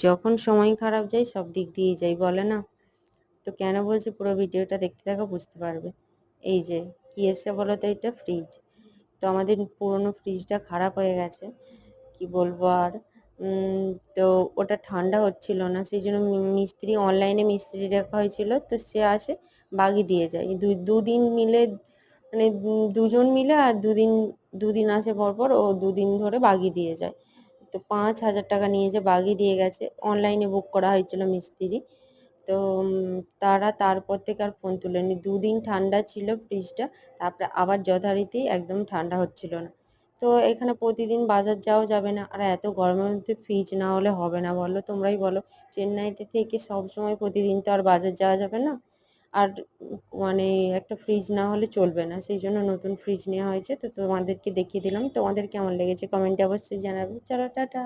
যখন সময় খারাপ যায় সব দিক দিয়েই যাই বলে না। তো কেন বলছি পুরো ভিডিওটা দেখতে থাকো, বুঝতে পারবে। এই যে কি এসছে বলো তো, এটা ফ্রিজ। তো আমাদের পুরনো ফ্রিজটা খারাপ হয়ে গেছে, কি বলবো আর। তো ওটা ঠান্ডা হচ্ছিল না, সেই জন্য মিস্ত্রি, অনলাইনে মিস্ত্রি রাখা হয়েছিল, তো সে আসে বাগিয়ে দিয়ে যায়। দুদিন মিলে, মানে দুজন মিলে, আর দুদিন আসে পরপর, ও দুদিন ধরে বাগিয়ে দিয়ে যায়। তো 5,000 টাকা নিয়েছে, বাগিয়ে দিয়ে গেছে। অনলাইনে বুক করা হয়েছিল মিস্ত্রি। তো তারা তারপর থেকে আর ফোন তুলেনি। দুদিন ঠান্ডা ছিল ফ্রিজটা, তারপরে আবার যথারীতি একদম ঠান্ডা হচ্ছিল না। তো এখানে প্রতিদিন বাজার যাওয়া যাবে না, আর এত গরমের মধ্যে ফ্রিজ না হলে হবে না বলো, তোমরাই বলো। চেন্নাইতে থেকে সব সময় প্রতিদিন তো আর বাজার যাওয়া যাবে না। আর মানে একটা ফ্রিজ না হলে চলবে না, সেই জন্য নতুন ফ্রিজ নেওয়া হয়েছে। তো তোমাদেরকে দেখিয়ে দিলাম, তোমাদের কেমন লেগেছে কমেন্টে অবশ্যই জানাবে। চলো টাটা।